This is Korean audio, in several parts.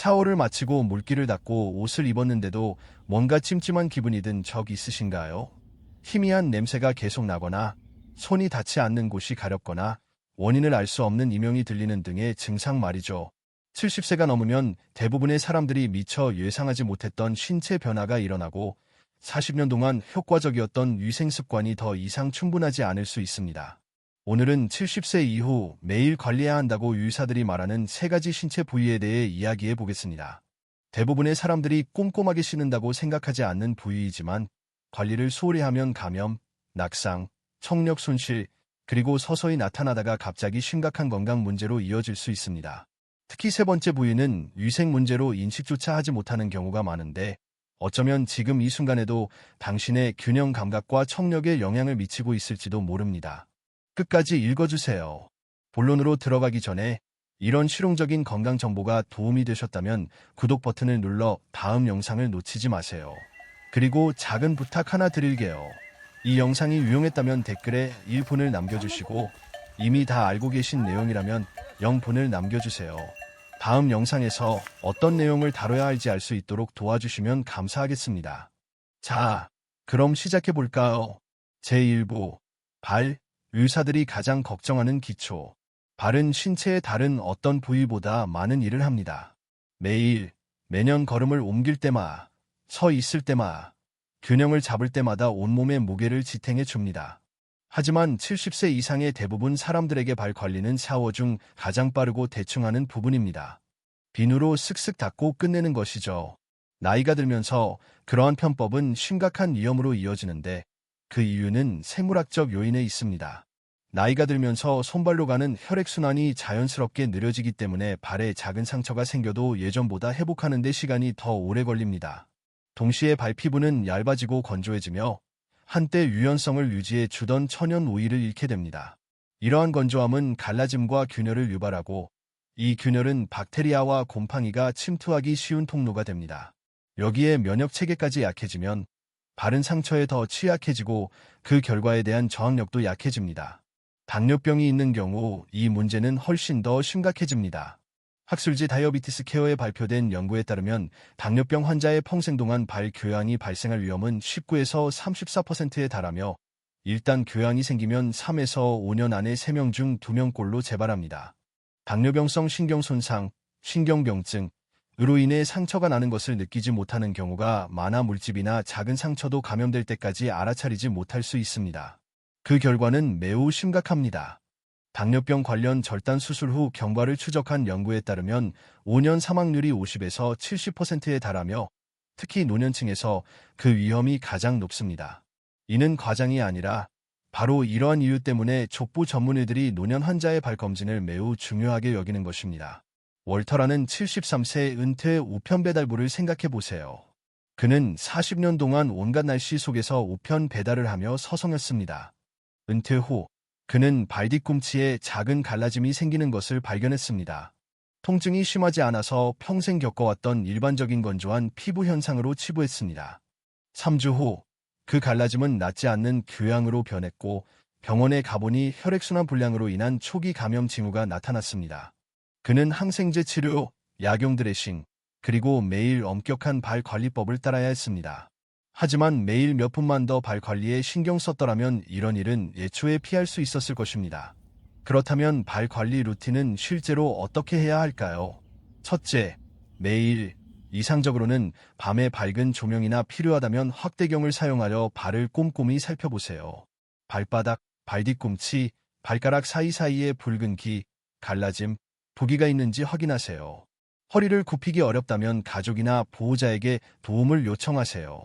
샤워를 마치고 물기를 닦고 옷을 입었는데도 뭔가 찜찜한 기분이 든 적 있으신가요? 희미한 냄새가 계속 나거나 손이 닿지 않는 곳이 가렵거나 원인을 알 수 없는 이명이 들리는 등의 증상 말이죠. 70세가 넘으면 대부분의 사람들이 미처 예상하지 못했던 신체 변화가 일어나고 40년 동안 효과적이었던 위생 습관이 더 이상 충분하지 않을 수 있습니다. 오늘은 70세 이후 매일 관리해야 한다고 의사들이 말하는 3가지 신체 부위에 대해 이야기해 보겠습니다. 대부분의 사람들이 꼼꼼하게 씻는다고 생각하지 않는 부위이지만 관리를 소홀히 하면 감염, 낙상, 청력 손실, 그리고 서서히 나타나다가 갑자기 심각한 건강 문제로 이어질 수 있습니다. 특히 3번째 부위는 위생 문제로 인식조차 하지 못하는 경우가 많은데 어쩌면 지금 이 순간에도 당신의 균형 감각과 청력에 영향을 미치고 있을지도 모릅니다. 끝까지 읽어주세요. 본론으로 들어가기 전에 이런 실용적인 건강 정보가 도움이 되셨다면 구독 버튼을 눌러 다음 영상을 놓치지 마세요. 그리고 작은 부탁 하나 드릴게요. 이 영상이 유용했다면 댓글에 1분을 남겨주시고 이미 다 알고 계신 내용이라면 0분을 남겨주세요. 다음 영상에서 어떤 내용을 다뤄야 할지 알 수 있도록 도와주시면 감사하겠습니다. 자, 그럼 시작해볼까요? 제1부, 발, 의사들이 가장 걱정하는 기초. 발은 신체의 다른 어떤 부위보다 많은 일을 합니다. 매일, 매년 걸음을 옮길 때마다, 서 있을 때마다, 균형을 잡을 때마다 온몸의 무게를 지탱해 줍니다. 하지만 70세 이상의 대부분 사람들에게 발 관리는 샤워 중 가장 빠르고 대충 하는 부분입니다. 비누로 슥슥 닦고 끝내는 것이죠. 나이가 들면서 그러한 편법은 심각한 위험으로 이어지는데 그 이유는 생물학적 요인에 있습니다. 나이가 들면서 손발로 가는 혈액순환이 자연스럽게 느려지기 때문에 발에 작은 상처가 생겨도 예전보다 회복하는 데 시간이 더 오래 걸립니다. 동시에 발 피부는 얇아지고 건조해지며 한때 유연성을 유지해 주던 천연 오일을 잃게 됩니다. 이러한 건조함은 갈라짐과 균열을 유발하고 이 균열은 박테리아와 곰팡이가 침투하기 쉬운 통로가 됩니다. 여기에 면역 체계까지 약해지면 발은 상처에 더 취약해지고 그 결과에 대한 저항력도 약해집니다. 당뇨병이 있는 경우 이 문제는 훨씬 더 심각해집니다. 학술지 다이어비티스 케어에 발표된 연구에 따르면 당뇨병 환자의 평생 동안 발 교양이 발생할 위험은 19에서 34%에 달하며 일단 교양이 생기면 3에서 5년 안에 3명 중 2명꼴로 재발합니다. 당뇨병성 신경손상, 신경병증, 으로 인해 상처가 나는 것을 느끼지 못하는 경우가 많아 물집이나 작은 상처도 감염될 때까지 알아차리지 못할 수 있습니다. 그 결과는 매우 심각합니다. 당뇨병 관련 절단 수술 후 경과를 추적한 연구에 따르면 5년 사망률이 50에서 70%에 달하며 특히 노년층에서 그 위험이 가장 높습니다. 이는 과장이 아니라 바로 이러한 이유 때문에 족부 전문의들이 노년 환자의 발검진을 매우 중요하게 여기는 것입니다. 월터라는 73세 은퇴 우편 배달부를 생각해 보세요. 그는 40년 동안 온갖 날씨 속에서 우편 배달을 하며 서성였습니다. 은퇴 후 그는 발 뒤꿈치에 작은 갈라짐이 생기는 것을 발견했습니다. 통증이 심하지 않아서 평생 겪어왔던 일반적인 건조한 피부 현상으로 치부했습니다. 3주 후 그 갈라짐은 낫지 않는 교양으로 변했고 병원에 가보니 혈액순환 불량으로 인한 초기 감염 징후가 나타났습니다. 그는 항생제 치료, 약용 드레싱, 그리고 매일 엄격한 발 관리법을 따라야 했습니다. 하지만 매일 몇 분만 더 발 관리에 신경 썼더라면 이런 일은 예초에 피할 수 있었을 것입니다. 그렇다면 발 관리 루틴은 실제로 어떻게 해야 할까요? 첫째, 매일, 이상적으로는 밤에 밝은 조명이나 필요하다면 확대경을 사용하여 발을 꼼꼼히 살펴보세요. 발바닥, 발 뒤꿈치, 발가락 사이사이에 붉은 기, 갈라짐, 부기가 있는지 확인하세요. 허리를 굽히기 어렵다면 가족이나 보호자에게 도움을 요청하세요.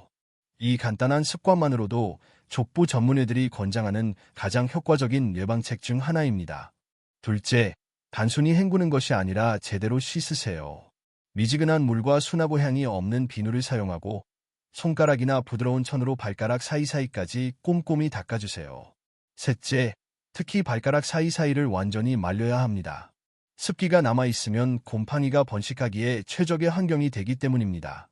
이 간단한 습관만으로도 족부 전문의들이 권장하는 가장 효과적인 예방책 중 하나입니다. 둘째, 단순히 헹구는 것이 아니라 제대로 씻으세요. 미지근한 물과 수나보 향이 없는 비누를 사용하고 손가락이나 부드러운 천으로 발가락 사이사이까지 꼼꼼히 닦아주세요. 셋째, 특히 발가락 사이사이를 완전히 말려야 합니다. 습기가 남아있으면 곰팡이가 번식하기에 최적의 환경이 되기 때문입니다.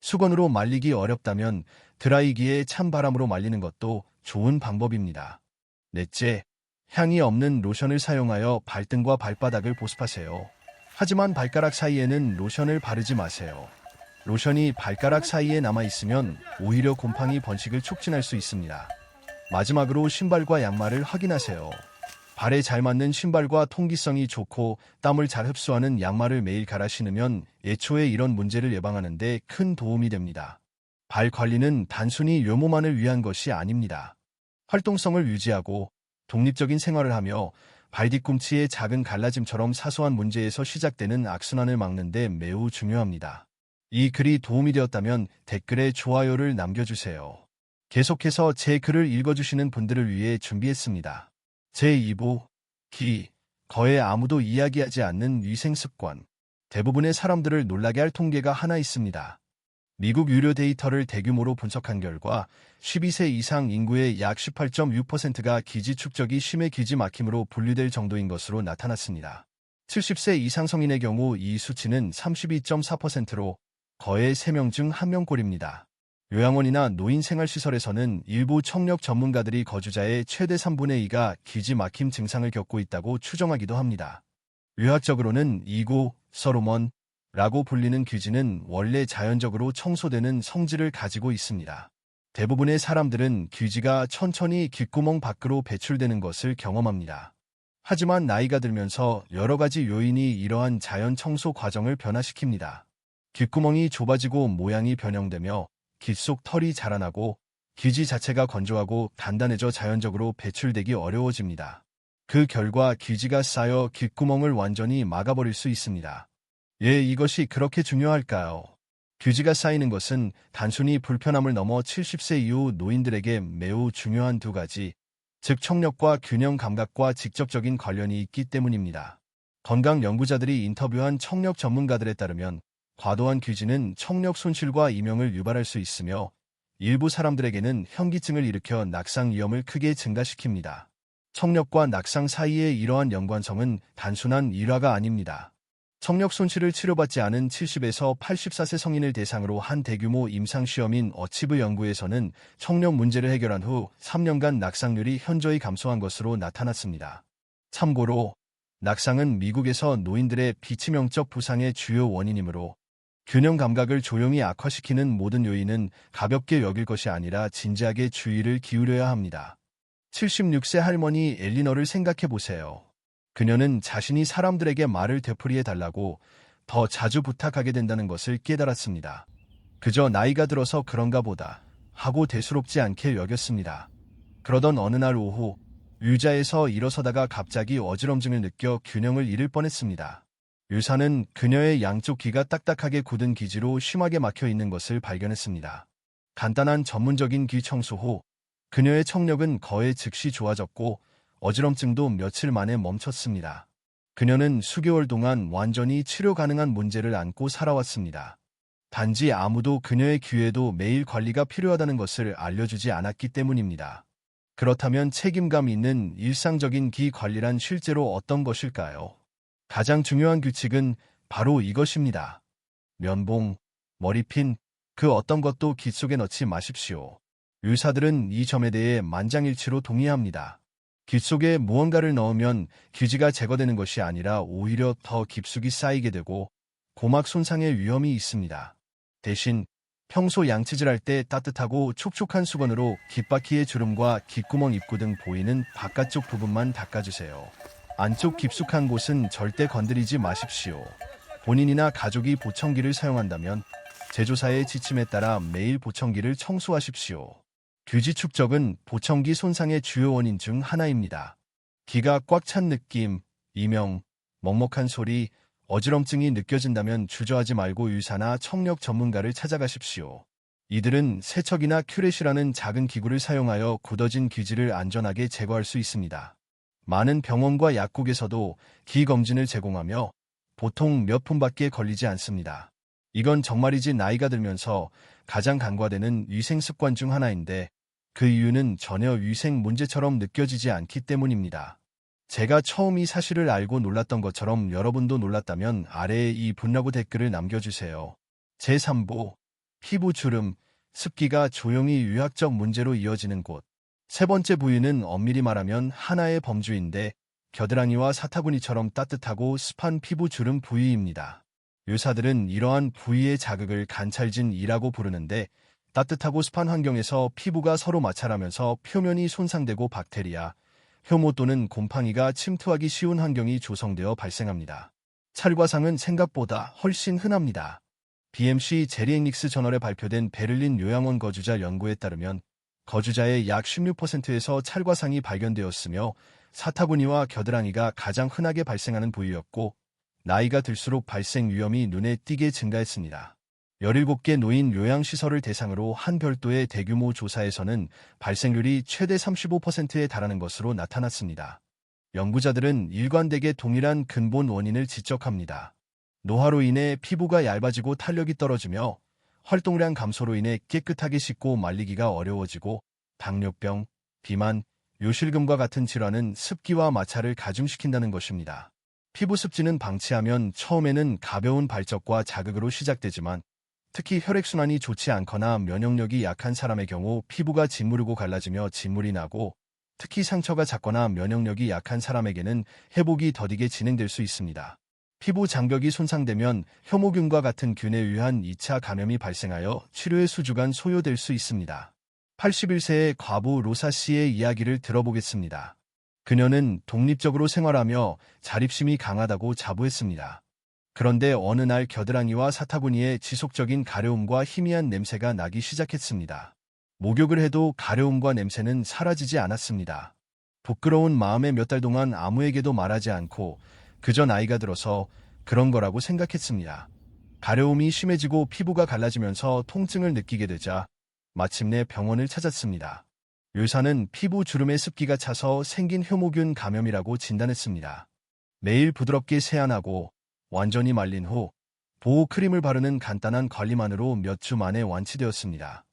수건으로 말리기 어렵다면 드라이기에 찬바람으로 말리는 것도 좋은 방법입니다. 넷째, 향이 없는 로션을 사용하여 발등과 발바닥을 보습하세요. 하지만 발가락 사이에는 로션을 바르지 마세요. 로션이 발가락 사이에 남아있으면 오히려 곰팡이 번식을 촉진할 수 있습니다. 마지막으로 신발과 양말을 확인하세요. 발에 잘 맞는 신발과 통기성이 좋고 땀을 잘 흡수하는 양말을 매일 갈아 신으면 애초에 이런 문제를 예방하는 데 큰 도움이 됩니다. 발 관리는 단순히 외모만을 위한 것이 아닙니다. 활동성을 유지하고 독립적인 생활을 하며 발 뒤꿈치의 작은 갈라짐처럼 사소한 문제에서 시작되는 악순환을 막는 데 매우 중요합니다. 이 글이 도움이 되었다면 댓글에 좋아요를 남겨주세요. 계속해서 제 글을 읽어주시는 분들을 위해 준비했습니다. 제2부, 거의 아무도 이야기하지 않는 위생습관. 대부분의 사람들을 놀라게 할 통계가 하나 있습니다. 미국 유료 데이터를 대규모로 분석한 결과 12세 이상 인구의 약 18.6%가 기지 축적이 심해 기지 막힘으로 분류될 정도인 것으로 나타났습니다. 70세 이상 성인의 경우 이 수치는 32.4%로 거의 3명 중 1명꼴입니다. 요양원이나 노인생활시설에서는 일부 청력 전문가들이 거주자의 최대 3분의 2가 기지 막힘 증상을 겪고 있다고 추정하기도 합니다. 의학적으로는 이구, 서로먼, 라고 불리는 귀지는 원래 자연적으로 청소되는 성질을 가지고 있습니다. 대부분의 사람들은 귀지가 천천히 귓구멍 밖으로 배출되는 것을 경험합니다. 하지만 나이가 들면서 여러 가지 요인이 이러한 자연 청소 과정을 변화시킵니다. 귓구멍이 좁아지고 모양이 변형되며 귀 속 털이 자라나고 귀지 자체가 건조하고 단단해져 자연적으로 배출되기 어려워집니다. 그 결과 귀지가 쌓여 귓구멍을 완전히 막아버릴 수 있습니다. 왜 이것이 그렇게 중요할까요? 귀지가 쌓이는 것은 단순히 불편함을 넘어 70세 이후 노인들에게 매우 중요한 두 가지, 즉 청력과 균형 감각과 직접적인 관련이 있기 때문입니다. 건강 연구자들이 인터뷰한 청력 전문가들에 따르면 과도한 귀지는 청력 손실과 이명을 유발할 수 있으며 일부 사람들에게는 현기증을 일으켜 낙상 위험을 크게 증가시킵니다. 청력과 낙상 사이의 이러한 연관성은 단순한 일화가 아닙니다. 청력 손실을 치료받지 않은 70에서 84세 성인을 대상으로 한 대규모 임상시험인 어치브 연구에서는 청력 문제를 해결한 후 3년간 낙상률이 현저히 감소한 것으로 나타났습니다. 참고로 낙상은 미국에서 노인들의 비치명적 부상의 주요 원인이므로 균형 감각을 조용히 악화시키는 모든 요인은 가볍게 여길 것이 아니라 진지하게 주의를 기울여야 합니다. 76세 할머니 엘리너를 생각해 보세요. 그녀는 자신이 사람들에게 말을 되풀이해 달라고 더 자주 부탁하게 된다는 것을 깨달았습니다. 그저 나이가 들어서 그런가 보다 하고 대수롭지 않게 여겼습니다. 그러던 어느 날 오후 의자에서 일어서다가 갑자기 어지럼증을 느껴 균형을 잃을 뻔했습니다. 의사는 그녀의 양쪽 귀가 딱딱하게 굳은 기지로 심하게 막혀 있는 것을 발견했습니다. 간단한 전문적인 귀 청소 후 그녀의 청력은 거의 즉시 좋아졌고 어지럼증도 며칠 만에 멈췄습니다. 그녀는 수개월 동안 완전히 치료 가능한 문제를 안고 살아왔습니다. 단지 아무도 그녀의 귀에도 매일 관리가 필요하다는 것을 알려주지 않았기 때문입니다. 그렇다면 책임감 있는 일상적인 귀 관리란 실제로 어떤 것일까요? 가장 중요한 규칙은 바로 이것입니다. 면봉, 머리핀, 그 어떤 것도 귀 속에 넣지 마십시오. 의사들은 이 점에 대해 만장일치로 동의합니다. 귀 속에 무언가를 넣으면 귀지가 제거되는 것이 아니라 오히려 더 깊숙이 쌓이게 되고 고막 손상의 위험이 있습니다. 대신 평소 양치질할 때 따뜻하고 촉촉한 수건으로 귓바퀴의 주름과 귓구멍 입구 등 보이는 바깥쪽 부분만 닦아주세요. 안쪽 깊숙한 곳은 절대 건드리지 마십시오. 본인이나 가족이 보청기를 사용한다면 제조사의 지침에 따라 매일 보청기를 청소하십시오. 귀지 축적은 보청기 손상의 주요 원인 중 하나입니다. 귀가 꽉 찬 느낌, 이명, 먹먹한 소리, 어지럼증이 느껴진다면 주저하지 말고 의사나 청력 전문가를 찾아가십시오. 이들은 세척이나 큐렛이라는 작은 기구를 사용하여 굳어진 귀지를 안전하게 제거할 수 있습니다. 많은 병원과 약국에서도 귀 검진을 제공하며 보통 몇 분밖에 걸리지 않습니다. 이건 정말이지 나이가 들면서 가장 간과되는 위생 습관 중 하나인데 그 이유는 전혀 위생 문제처럼 느껴지지 않기 때문입니다. 제가 처음 이 사실을 알고 놀랐던 것처럼 여러분도 놀랐다면 아래에 이 분라고 댓글을 남겨주세요. 제3부, 피부 주름, 습기가 조용히 유학적 문제로 이어지는 곳. 세 번째 부위는 엄밀히 말하면 하나의 범주인데 겨드랑이와 사타구니처럼 따뜻하고 습한 피부 주름 부위입니다. 의사들은 이러한 부위의 자극을 관찰진이라고 부르는데 따뜻하고 습한 환경에서 피부가 서로 마찰하면서 표면이 손상되고 박테리아, 혐오 또는 곰팡이가 침투하기 쉬운 환경이 조성되어 발생합니다. 찰과상은 생각보다 훨씬 흔합니다. BMC 제리앵닉스 저널에 발표된 베를린 요양원 거주자 연구에 따르면 거주자의 약 16%에서 찰과상이 발견되었으며 사타구니와 겨드랑이가 가장 흔하게 발생하는 부위였고 나이가 들수록 발생 위험이 눈에 띄게 증가했습니다. 17개 노인 요양시설을 대상으로 한 별도의 대규모 조사에서는 발생률이 최대 35%에 달하는 것으로 나타났습니다. 연구자들은 일관되게 동일한 근본 원인을 지적합니다. 노화로 인해 피부가 얇아지고 탄력이 떨어지며 활동량 감소로 인해 깨끗하게 씻고 말리기가 어려워지고 당뇨병, 비만, 요실금과 같은 질환은 습기와 마찰을 가중시킨다는 것입니다. 피부 습진은 방치하면 처음에는 가벼운 발적과 자극으로 시작되지만 특히 혈액순환이 좋지 않거나 면역력이 약한 사람의 경우 피부가 짓무르고 갈라지며 진물이 나고 특히 상처가 작거나 면역력이 약한 사람에게는 회복이 더디게 진행될 수 있습니다. 피부 장벽이 손상되면 혐오균과 같은 균에 의한 2차 감염이 발생하여 치료의 수주간 소요될 수 있습니다. 81세의 과부 로사 씨의 이야기를 들어보겠습니다. 그녀는 독립적으로 생활하며 자립심이 강하다고 자부했습니다. 그런데 어느 날 겨드랑이와 사타구니에 지속적인 가려움과 희미한 냄새가 나기 시작했습니다. 목욕을 해도 가려움과 냄새는 사라지지 않았습니다. 부끄러운 마음에 몇 달 동안 아무에게도 말하지 않고 그저 나이가 들어서 그런 거라고 생각했습니다. 가려움이 심해지고 피부가 갈라지면서 통증을 느끼게 되자 마침내 병원을 찾았습니다. 의사는 피부 주름에 습기가 차서 생긴 혐오균 감염이라고 진단했습니다. 매일 부드럽게 세안하고 완전히 말린 후 보호 크림을 바르는 간단한 관리만으로 몇 주 만에 완치되었습니다.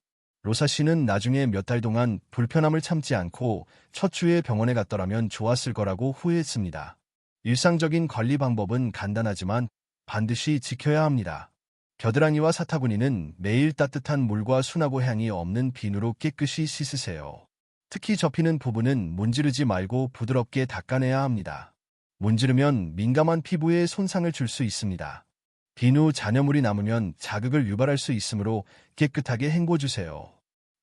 로사 씨는 나중에 몇 달 동안 불편함을 참지 않고 첫 주에 병원에 갔더라면 좋았을 거라고 후회했습니다. 일상적인 관리 방법은 간단하지만 반드시 지켜야 합니다. 겨드랑이와 사타구니는 매일 따뜻한 물과 순하고 향이 없는 비누로 깨끗이 씻으세요. 특히 접히는 부분은 문지르지 말고 부드럽게 닦아내야 합니다. 문지르면 민감한 피부에 손상을 줄 수 있습니다. 비누 잔여물이 남으면 자극을 유발할 수 있으므로 깨끗하게 헹궈주세요.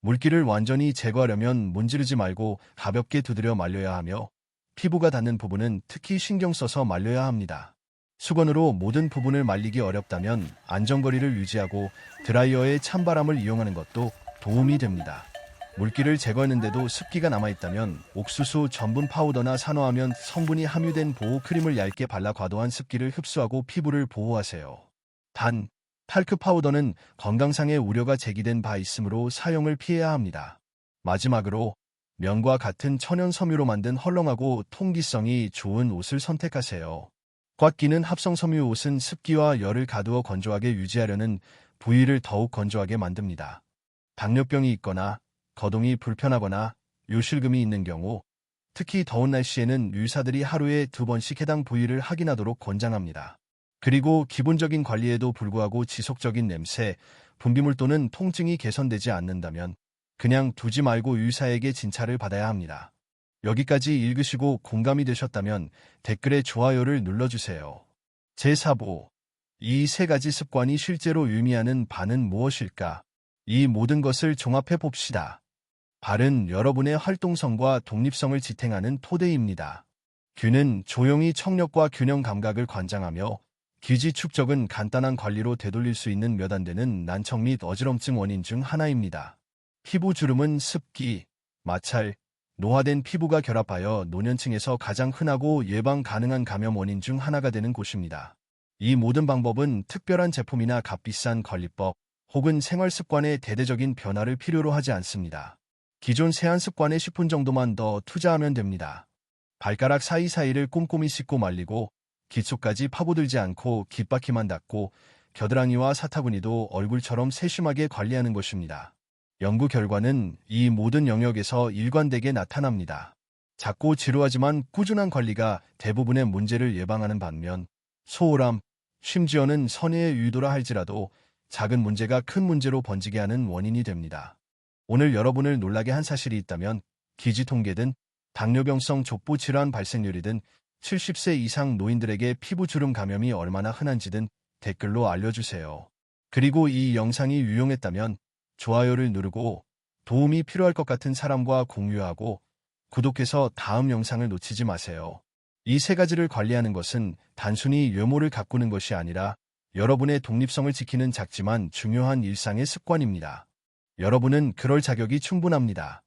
물기를 완전히 제거하려면 문지르지 말고 가볍게 두드려 말려야 하며 피부가 닿는 부분은 특히 신경 써서 말려야 합니다. 수건으로 모든 부분을 말리기 어렵다면 안전거리를 유지하고 드라이어의 찬바람을 이용하는 것도 도움이 됩니다. 물기를 제거했는데도 습기가 남아있다면 옥수수 전분 파우더나 산화하면 성분이 함유된 보호 크림을 얇게 발라 과도한 습기를 흡수하고 피부를 보호하세요. 단, 탈크 파우더는 건강상의 우려가 제기된 바 있으므로 사용을 피해야 합니다. 마지막으로 면과 같은 천연 섬유로 만든 헐렁하고 통기성이 좋은 옷을 선택하세요. 꽉 끼는 합성 섬유 옷은 습기와 열을 가두어 건조하게 유지하려는 부위를 더욱 건조하게 만듭니다. 당뇨병이 있거나 거동이 불편하거나 요실금이 있는 경우, 특히 더운 날씨에는 의사들이 하루에 2번씩 해당 부위를 확인하도록 권장합니다. 그리고 기본적인 관리에도 불구하고 지속적인 냄새, 분비물 또는 통증이 개선되지 않는다면 그냥 두지 말고 의사에게 진찰을 받아야 합니다. 여기까지 읽으시고 공감이 되셨다면 댓글에 좋아요를 눌러주세요. 제4부, 이 세 가지 습관이 실제로 의미하는 바는 무엇일까? 이 모든 것을 종합해 봅시다. 발은 여러분의 활동성과 독립성을 지탱하는 토대입니다. 귀는 조용히 청력과 균형 감각을 관장하며 기지 축적은 간단한 관리로 되돌릴 수 있는 몇 안 되는 난청 및 어지럼증 원인 중 하나입니다. 피부 주름은 습기, 마찰, 노화된 피부가 결합하여 노년층에서 가장 흔하고 예방 가능한 감염 원인 중 하나가 되는 곳입니다. 이 모든 방법은 특별한 제품이나 값비싼 관리법 혹은 생활 습관의 대대적인 변화를 필요로 하지 않습니다. 기존 세안 습관에 10분 정도만 더 투자하면 됩니다. 발가락 사이사이를 꼼꼼히 씻고 말리고 기초까지 파고들지 않고 깃바퀴만 닦고 겨드랑이와 사타구니도 얼굴처럼 세심하게 관리하는 것입니다. 연구 결과는 이 모든 영역에서 일관되게 나타납니다. 작고 지루하지만 꾸준한 관리가 대부분의 문제를 예방하는 반면 소홀함, 심지어는 선의의 의도라 할지라도 작은 문제가 큰 문제로 번지게 하는 원인이 됩니다. 오늘 여러분을 놀라게 한 사실이 있다면 기지 통계든 당뇨병성 족부 질환 발생률이든 70세 이상 노인들에게 피부주름 감염이 얼마나 흔한지든 댓글로 알려주세요. 그리고 이 영상이 유용했다면 좋아요를 누르고 도움이 필요할 것 같은 사람과 공유하고 구독해서 다음 영상을 놓치지 마세요. 이 세 가지를 관리하는 것은 단순히 외모를 가꾸는 것이 아니라 여러분의 독립성을 지키는 작지만 중요한 일상의 습관입니다. 여러분은 그럴 자격이 충분합니다.